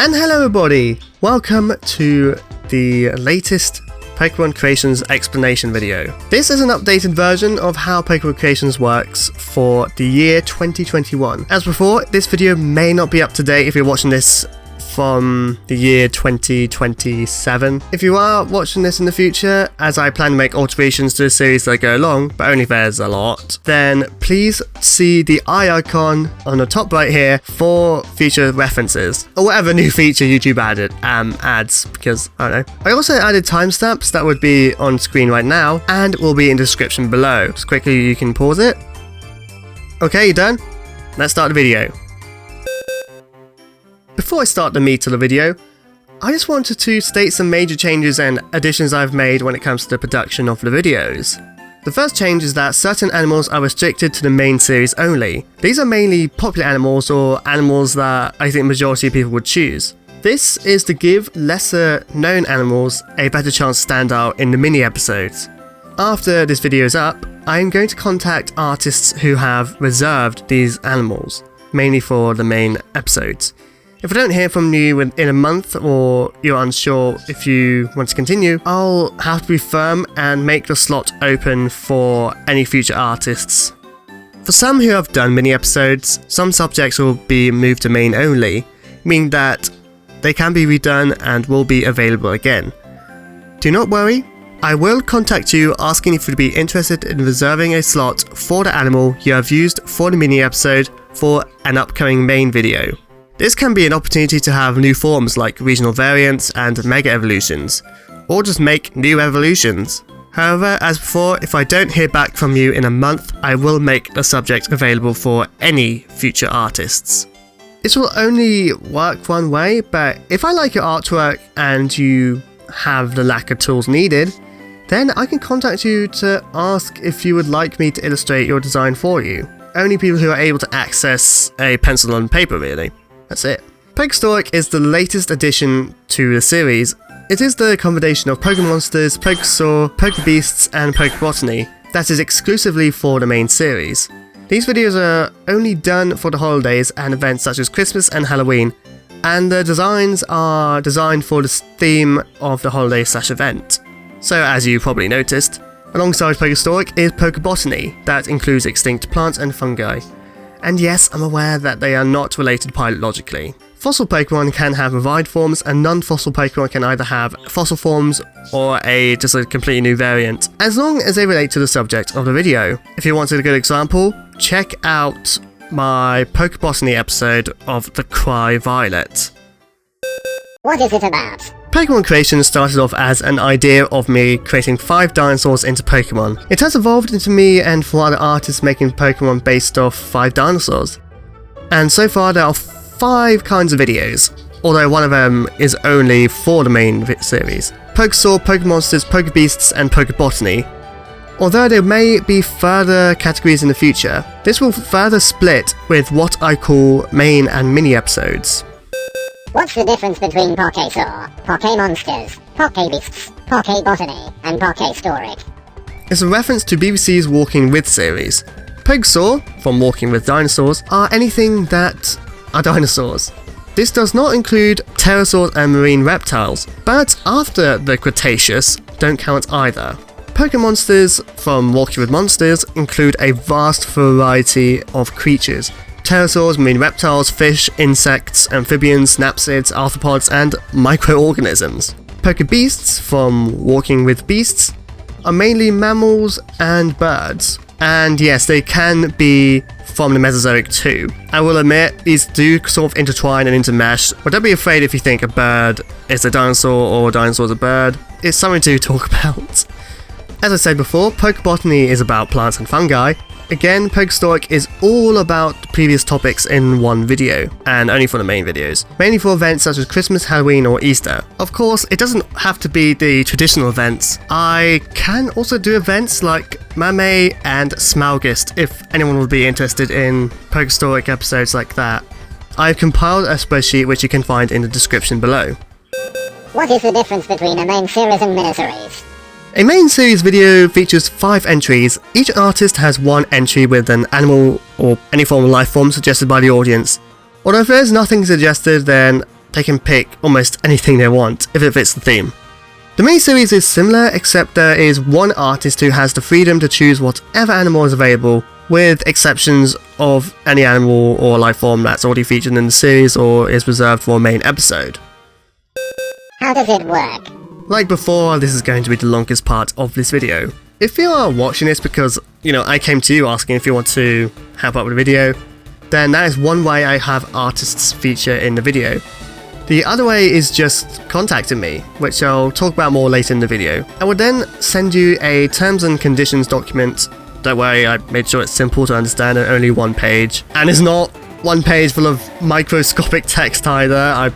And hello everybody! Welcome to the latest Pokemon Creations explanation video. This is an updated version of how Pokemon Creations works for the year 2021. As before, this video may not be up to date if you're watching this from the year 2027. If you are watching this in the future, as I plan to make alterations to the series that go along, but only if there's a lot, then please see the eye icon on the top right here for future references, or whatever new feature YouTube adds, because I don't know. I also added timestamps that would be on screen right now, and will be in the description below. Just quickly, you can pause it. Okay, you done? Let's start the video. Before I start the meat of the video, I just wanted to state some major changes and additions I've made when it comes to the production of the videos. The first change is that certain animals are restricted to the main series only. These are mainly popular animals or animals that I think majority of people would choose. This is to give lesser known animals a better chance to stand out in the mini episodes. After this video is up, I am going to contact artists who have reserved these animals, mainly for the main episodes. If I don't hear from you in a month, or you're unsure if you want to continue, I'll have to be firm and make the slot open for any future artists. For some who have done mini episodes, some subjects will be moved to main only, meaning that they can be redone and will be available again. Do not worry, I will contact you asking if you'd be interested in reserving a slot for the animal you have used for the mini episode for an upcoming main video. This can be an opportunity to have new forms like regional variants and mega evolutions, or just make new evolutions. However, as before, if I don't hear back from you in a month, I will make the subject available for any future artists. This will only work one way, but if I like your artwork and you have the lack of tools needed, then I can contact you to ask if you would like me to illustrate your design for you. Only people who are able to access a pencil and paper, really. That's it. Pokéstoric is the latest addition to the series. It is the combination of Pokémonsters, Pokésaur, Pokébeasts and Pokébotany that is exclusively for the main series. These videos are only done for the holidays and events such as Christmas and Halloween, and the designs are designed for the theme of the holiday/event. So as you probably noticed, alongside Pokéstoric is Pokébotany that includes extinct plants and fungi. And yes, I'm aware that they are not related biologically. Fossil Pokemon can have revived forms, and non-fossil Pokemon can either have fossil forms or just a completely new variant, as long as they relate to the subject of the video. If you wanted a good example, check out my Pokébotany episode of The Cry Violet. What is it about? Pokemon Creation started off as an idea of me creating 5 dinosaurs into Pokemon. It has evolved into me and 4 other artists making Pokemon based off 5 dinosaurs. And so far there are 5 kinds of videos, although one of them is only for the main series. Pokésaur, Pokémonsters, Pokébeasts and Pokébotany. Although there may be further categories in the future, this will further split with what I call main and mini episodes. What's the difference between Pokésaur, Pokémonsters, Pokébeasts, Pokébotany, and Pokéstoric? It's a reference to BBC's Walking With series. Pokésaur, from Walking With Dinosaurs, are anything that are dinosaurs. This does not include pterosaurs and marine reptiles, but after the Cretaceous don't count either. Pokémonsters, from Walking With Monsters, include a vast variety of creatures. Pterosaurs, marine reptiles, fish, insects, amphibians, snapsids, arthropods, and microorganisms. Pokébeasts, from Walking With Beasts, are mainly mammals and birds. And yes, they can be from the Mesozoic too. I will admit, these do sort of intertwine and intermesh, but don't be afraid if you think a bird is a dinosaur or a dinosaur is a bird. It's something to talk about. As I said before, Pokébotany is about plants and fungi. Again, Pokéstoric is all about the previous topics in one video, and only for the main videos, mainly for events such as Christmas, Halloween or Easter. Of course, it doesn't have to be the traditional events. I can also do events like Mame and Smalgist if anyone would be interested in Pokéstoric episodes like that. I've compiled a spreadsheet which you can find in the description below. What is the difference between a main series and miniseries? A main series video features 5 entries. Each artist has 1 entry with an animal or any form of life form suggested by the audience. Although if there's nothing suggested, then they can pick almost anything they want if it fits the theme. The miniseries is similar, except there is one artist who has the freedom to choose whatever animal is available, with exceptions of any animal or life form that's already featured in the series or is reserved for a main episode. How does it work? Like before, this is going to be the longest part of this video. If you are watching this because, I came to you asking if you want to help out with the video, then that is one way I have artists feature in the video. The other way is just contacting me, which I'll talk about more later in the video. I will then send you a terms and conditions document. Don't worry, I made sure it's simple to understand and only one page. And it's not one page full of microscopic text either.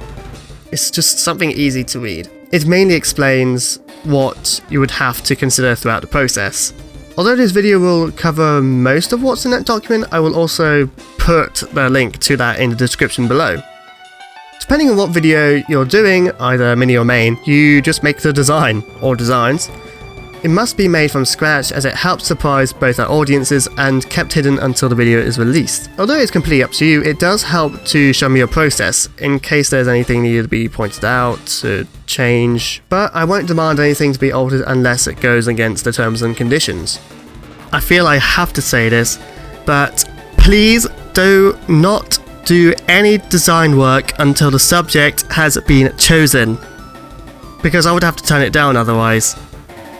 It's just something easy to read. It mainly explains what you would have to consider throughout the process. Although this video will cover most of what's in that document, I will also put the link to that in the description below. Depending on what video you're doing, either mini or main, you just make the design, or designs. It must be made from scratch as it helps surprise both our audiences and kept hidden until the video is released. Although it's completely up to you, it does help to show me your process, in case there's anything needed to be pointed out, to change, but I won't demand anything to be altered unless it goes against the terms and conditions. I feel I have to say this, but please do not do any design work until the subject has been chosen, because I would have to turn it down otherwise.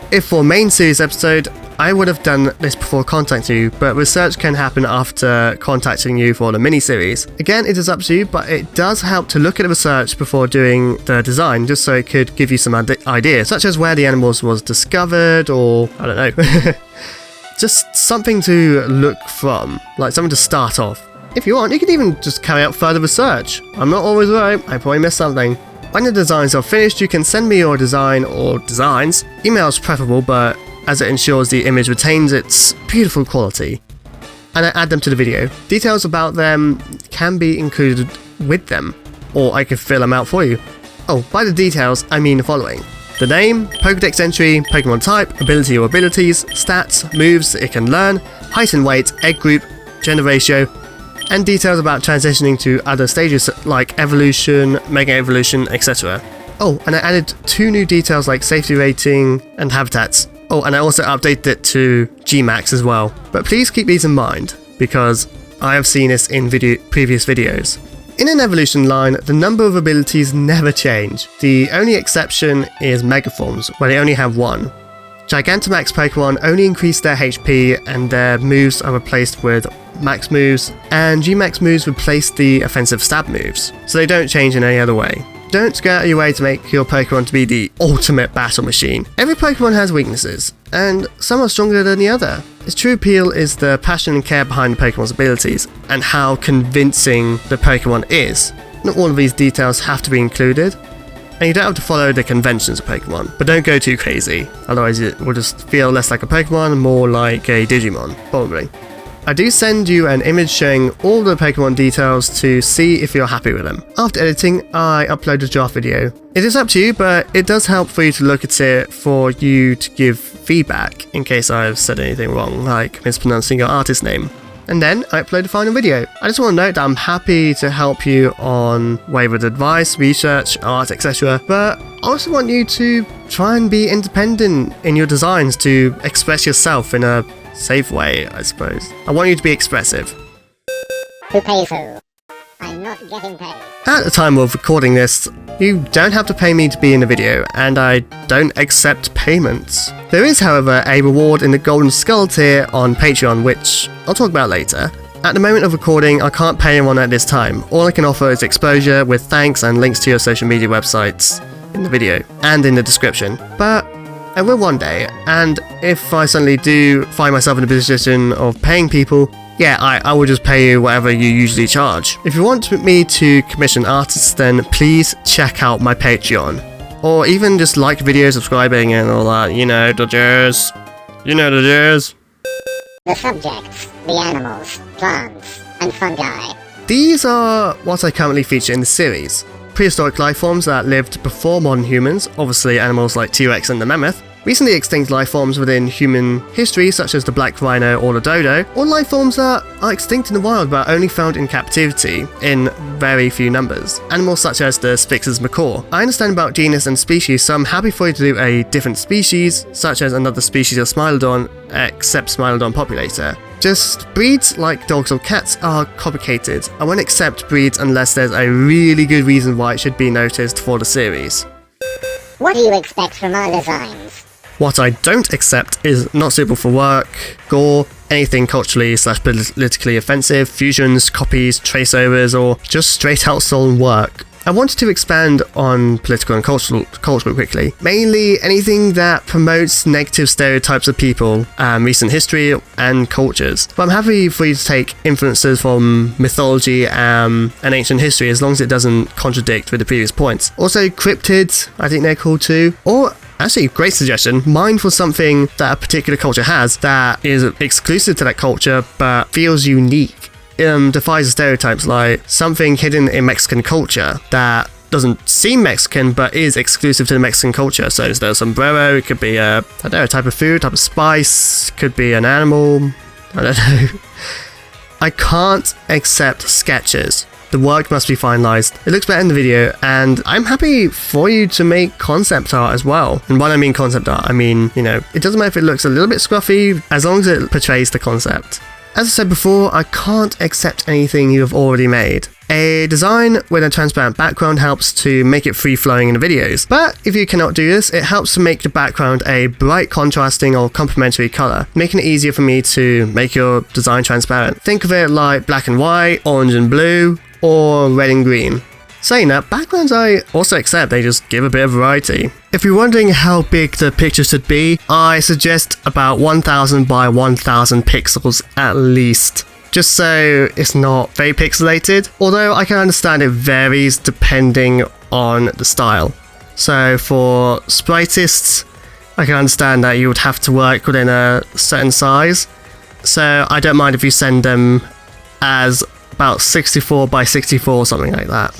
If for main series episode, I would have done this before contacting you, but research can happen after contacting you for the mini-series. Again, it is up to you, but it does help to look at the research before doing the design, just so it could give you some ideas, such as where the animals was discovered, or I don't know. Just something to look from, like something to start off. If you want, you can even just carry out further research. I'm not always right, I probably missed something. When the designs are finished, you can send me your design or designs. Email is preferable, but as it ensures the image retains its beautiful quality. And I add them to the video. Details about them can be included with them, or I can fill them out for you. Oh, by the details, I mean the following. The name, Pokédex entry, Pokemon type, ability or abilities, stats, moves it can learn, height and weight, egg group, gender ratio, and details about transitioning to other stages like evolution, mega evolution, etc. Oh, and I added 2 new details like safety rating and habitats. Oh, and I also updated it to Gmax as well. But please keep these in mind, because I have seen this in previous videos. In an evolution line, the number of abilities never change. The only exception is Megaforms, where they only have 1. Gigantamax Pokemon only increase their HP and their moves are replaced with Max moves, and Gmax moves replace the offensive stab moves, so they don't change in any other way. Don't go out of your way to make your Pokemon to be the ultimate battle machine. Every Pokemon has weaknesses, and some are stronger than the other. Its true appeal is the passion and care behind the Pokemon's abilities, and how convincing the Pokemon is. Not all of these details have to be included, and you don't have to follow the conventions of Pokemon, but don't go too crazy, otherwise it will just feel less like a Pokemon and more like a Digimon, probably. I do send you an image showing all the Pokemon details to see if you're happy with them. After editing, I upload a draft video. It is up to you, but it does help for you to look at it for you to give feedback in case I've said anything wrong, like mispronouncing your artist name. And then I upload a final video. I just want to note that I'm happy to help you on wayward advice, research, art, etc. But I also want you to try and be independent in your designs, to express yourself in a safe way, I suppose. I want you to be expressive. Who pays who? I'm not getting paid. At the time of recording this, you don't have to pay me to be in the video, and I don't accept payments. There is, however, a reward in the Golden Skull tier on Patreon, which I'll talk about later. At the moment of recording, I can't pay anyone at this time. All I can offer is exposure with thanks and links to your social media websites in the video and in the description. But I will one day, and if I suddenly do find myself in a position of paying people, yeah, I will just pay you whatever you usually charge. If you want me to commission artists, then please check out my Patreon. Or even just like video, subscribing and all that, you know the jazz. You know the jazz. The subjects, the animals, plants, and fungi. These are what I currently feature in the series. Prehistoric life forms that lived before modern humans, obviously animals like T-Rex and the mammoth. recently extinct life forms within human history such as the black rhino or the dodo, or life forms that are extinct in the wild but only found in captivity in very few numbers. Animals such as the Sphinx's macaw. I understand about genus and species, so I'm happy for you to do a different species, such as another species of Smilodon, except Smilodon populator. Just breeds like dogs or cats are complicated. I won't accept breeds unless there's a really good reason why it should be noticed for the series. What do you expect from our designs? What I don't accept is not suitable for work, gore, anything culturally/politically offensive, fusions, copies, traceovers, or just straight out stolen work. I wanted to expand on political and cultural quickly. Mainly anything that promotes negative stereotypes of people, recent history and cultures. But I'm happy for you to take influences from mythology and ancient history as long as it doesn't contradict with the previous points. Also cryptids, I think they're cool too. Or actually, great suggestion, mine for something that a particular culture has that is exclusive to that culture but feels unique. Defies the stereotypes, like something hidden in Mexican culture that doesn't seem Mexican but is exclusive to the Mexican culture. So there's a sombrero, it could be a type of food, type of spice, could be an animal, I don't know. I can't accept sketches. The work must be finalized. It looks better in the video, and I'm happy for you to make concept art as well. And when I mean concept art, I mean, it doesn't matter if it looks a little bit scruffy, as long as it portrays the concept. As I said before, I can't accept anything you have already made. A design with a transparent background helps to make it free-flowing in the videos, but if you cannot do this, it helps to make the background a bright contrasting or complementary colour, making it easier for me to make your design transparent. Think of it like black and white, orange and blue, or red and green. Saying that, backgrounds I also accept, they just give a bit of variety. If you're wondering how big the picture should be, I suggest about 1000 by 1000 pixels at least. Just so it's not very pixelated, although I can understand it varies depending on the style. So for spritists, I can understand that you would have to work within a certain size. So I don't mind if you send them as about 64 by 64 or something like that.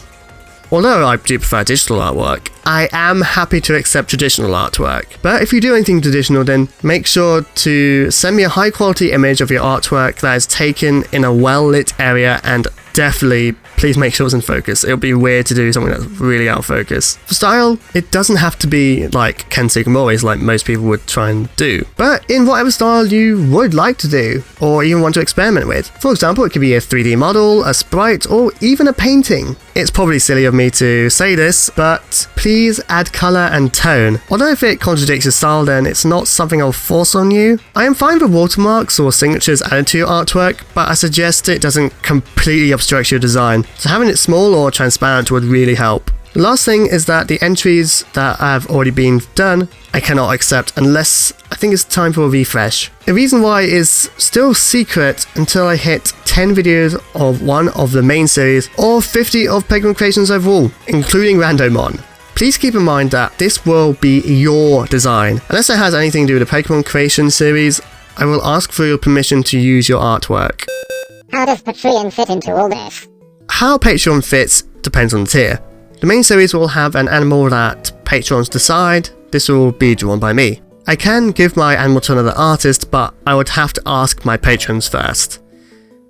Although I do prefer digital artwork, I am happy to accept traditional artwork. But if you do anything traditional, then make sure to send me a high quality image of your artwork that is taken in a well lit area, and definitely please make sure it's in focus. It'll be weird to do something that's really out of focus. For style, it doesn't have to be like Ken Sugimori's like most people would try and do, but in whatever style you would like to do, or even want to experiment with. For example, it could be a 3D model, a sprite, or even a painting. It's probably silly of me to say this, but please add colour and tone. Although if it contradicts your style, then it's not something I'll force on you. I am fine with watermarks or signatures added to your artwork, but I suggest it doesn't completely obstruct your design. So having it small or transparent would really help. The last thing is that the entries that have already been done, I cannot accept unless I think it's time for a refresh. The reason why is still secret until I hit 10 videos of one of the main series or 50 of Pokemon creations overall, including Randomon. Please keep in mind that this will be your design. Unless it has anything to do with the Pokemon creation series, I will ask for your permission to use your artwork. How does Patreon fit into all this? How Patreon fits depends on the tier. The main series will have an animal that patrons decide. This will be drawn by me. I can give my animal to another artist, but I would have to ask my patrons first.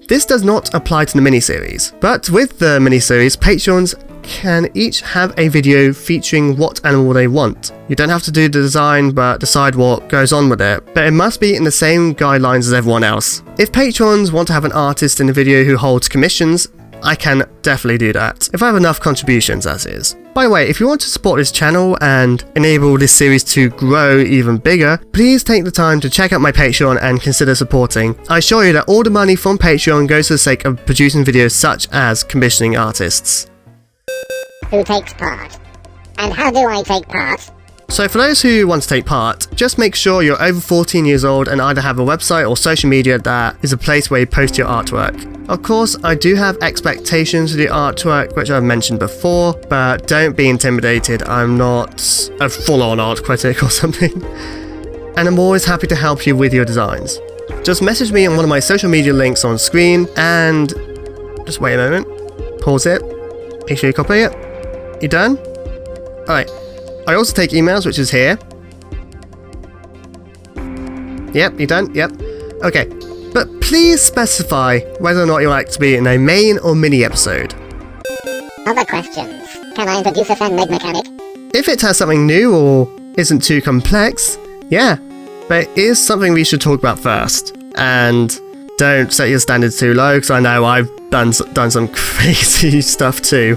This does not apply to the miniseries, but with the miniseries, patrons can each have a video featuring what animal they want. You don't have to do the design, but decide what goes on with it, but it must be in the same guidelines as everyone else. If patrons want to have an artist in the video who holds commissions, I can definitely do that, if I have enough contributions as is. By the way, if you want to support this channel and enable this series to grow even bigger, please take the time to check out my Patreon and consider supporting. I assure you that all the money from Patreon goes to the sake of producing videos such as commissioning artists. Who takes part? And how do I take part? So for those who want to take part, just make sure you're over 14 years old and either have a website or social media that is a place where you post your artwork. Of course, I do have expectations with the artwork, which I've mentioned before, but don't be intimidated. I'm not a full-on art critic or something. And I'm always happy to help you with your designs. Just message me on one of my social media links on screen and just wait a moment, pause it, make sure you copy it. You done? Alright. I also take emails, which is here. Yep, you done? Yep. Okay, but please specify whether or not you like to be in a main or mini episode. Other questions. Can I introduce a fan-made mechanic? If it has something new or isn't too complex, yeah, but it is something we should talk about first. And don't set your standards too low, because I know I've done some crazy stuff too.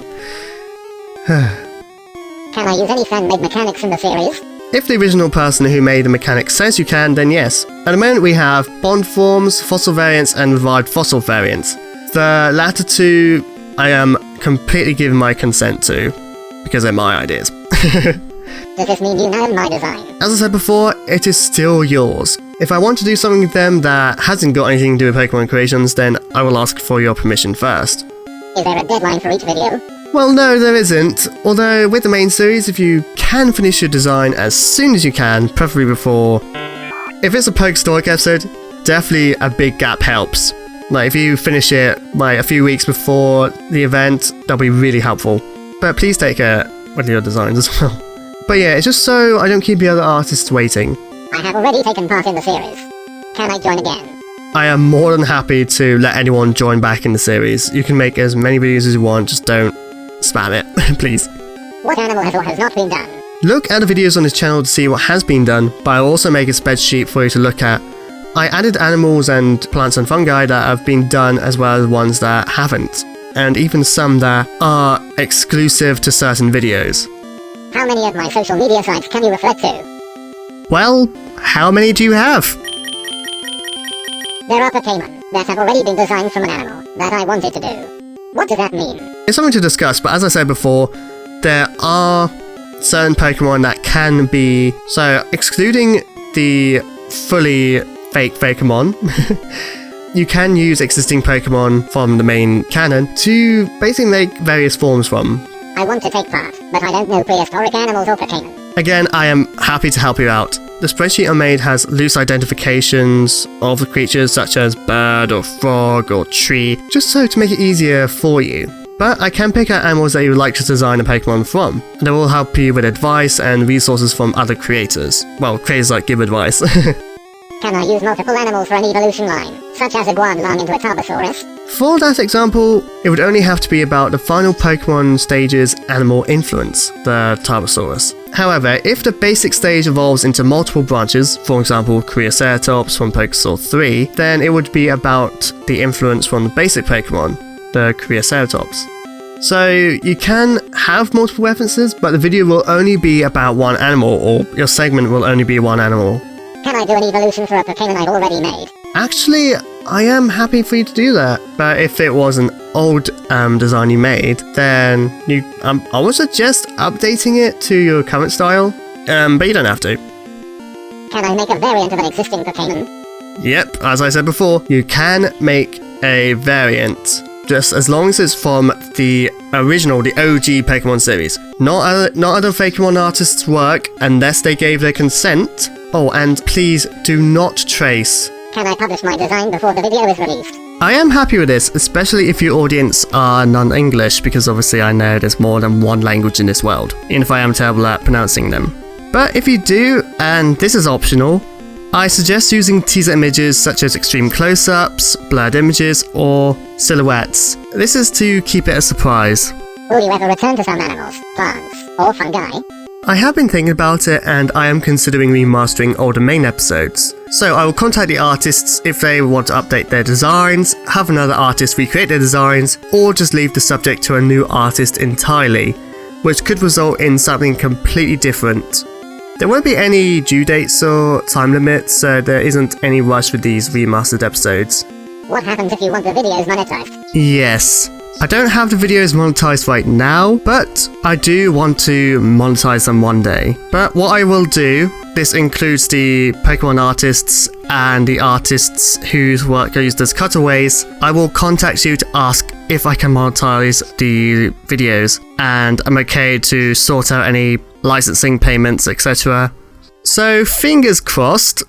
Can I use any fan-made mechanics from the series? If the original person who made the mechanic says you can, then yes. At the moment we have bond forms, fossil variants, and revived fossil variants. The latter two I am completely giving my consent to, because they're my ideas. Does this mean you know my design? As I said before, it is still yours. If I want to do something with them that hasn't got anything to do with Pokemon creations, then I will ask for your permission first. Is there a deadline for each video? Well, no, there isn't. Although, with the main series, if you can finish your design as soon as you can, preferably before... If it's a Pokéstoric episode, definitely a big gap helps. Like, if you finish it, like, a few weeks before the event, that'll be really helpful. But please take care with your designs as well. But yeah, it's just so I don't keep the other artists waiting. I have already taken part in the series. Can I join again? I am more than happy to let anyone join back in the series. You can make as many videos as you want, just don't spam it, please. What animal has or has not been done? Look at the videos on this channel to see what has been done, but I'll also make a spreadsheet for you to look at. I added animals and plants and fungi that have been done as well as ones that haven't, and even some that are exclusive to certain videos. How many of my social media sites can you refer to? Well, how many do you have? There are Pokémon that have already been designed from an animal that I wanted to do. What does that mean? It's something to discuss, but as I said before, there are certain Pokemon that can be... So, excluding the fully fake Pokemon, you can use existing Pokemon from the main canon to basically make various forms from. I want to take part, but I don't know prehistoric animals or Pokémon. Again, I am happy to help you out. The spreadsheet I made has loose identifications of the creatures such as bird or frog or tree, just so to make it easier for you. But I can pick out animals that you would like to design a Pokemon from, and it will help you with advice and resources from other creators. Well, creators that give advice. Can I use multiple animals for an evolution line, such as a Guanlong into a Tarbosaurus? For that example, it would only have to be about the final Pokemon stage's animal influence, the Tarbosaurus. However, if the basic stage evolves into multiple branches, for example Triceratops from Pokésaur 3, then it would be about the influence from the basic Pokemon, the Triceratops. So you can have multiple references, but the video will only be about one animal, or your segment will only be one animal. Can I do an evolution for a Pokémon I've already made? Actually, I am happy for you to do that, but if it was an old design you made, then I would suggest updating it to your current style, but you don't have to. Can I make a variant of an existing Pokémon? Yep, as I said before, you can make a variant, just as long as it's from the original, the OG Pokemon series. Not other Pokemon artists' work, unless they gave their consent. Oh, and please do not trace. Can I publish my design before the video is released? I am happy with this, especially if your audience are non-English, because obviously I know there's more than one language in this world, even if I am terrible at pronouncing them. But if you do, and this is optional, I suggest using teaser images such as extreme close-ups, blurred images, or silhouettes. This is to keep it a surprise. Will you ever return to some animals, plants, or fungi? I have been thinking about it, and I am considering remastering older main episodes. So I will contact the artists if they want to update their designs, have another artist recreate their designs, or just leave the subject to a new artist entirely, which could result in something completely different. There won't be any due dates or time limits, so there isn't any rush with these remastered episodes. What happens if you want the videos monetized? Yes. I don't have the videos monetized right now, but I do want to monetize them one day. But what I will do, this includes the Pokemon artists and the artists whose work are used as cutaways, I will contact you to ask if I can monetize the videos, and I'm okay to sort out any licensing payments, etc. So fingers crossed.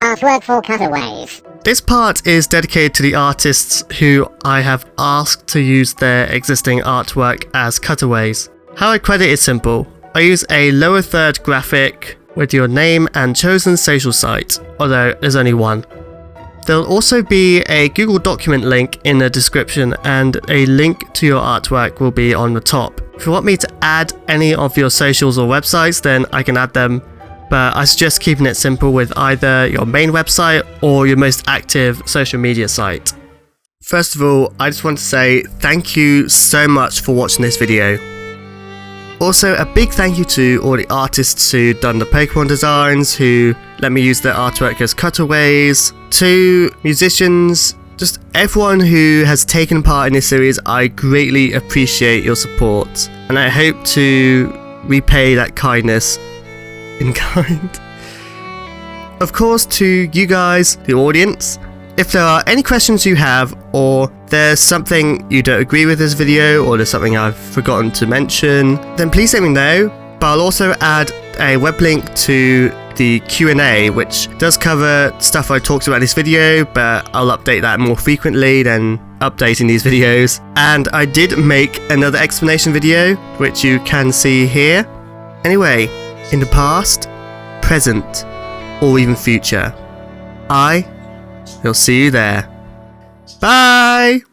Artwork for Cutaways. This part is dedicated to the artists who I have asked to use their existing artwork as cutaways. How I credit is simple. I use a lower third graphic with your name and chosen social site, although there's only one. There'll also be a Google document link in the description, and a link to your artwork will be on the top. If you want me to add any of your socials or websites, then I can add them, but I suggest keeping it simple with either your main website or your most active social media site. First of all, I just want to say thank you so much for watching this video. Also, a big thank you to all the artists who done the Pokemon designs, who let me use their artwork as cutaways, to musicians, just everyone who has taken part in this series. I greatly appreciate your support, and I hope to repay that kindness in kind. Of course, to you guys, the audience, if there are any questions you have, or there's something you don't agree with this video, or there's something I've forgotten to mention, then please let me know. But I'll also add a web link to the Q&A, which does cover stuff I talked about in this video, but I'll update that more frequently than updating these videos. And I did make another explanation video, which you can see here. Anyway, in the past, present, or even future, I will see you there. Bye!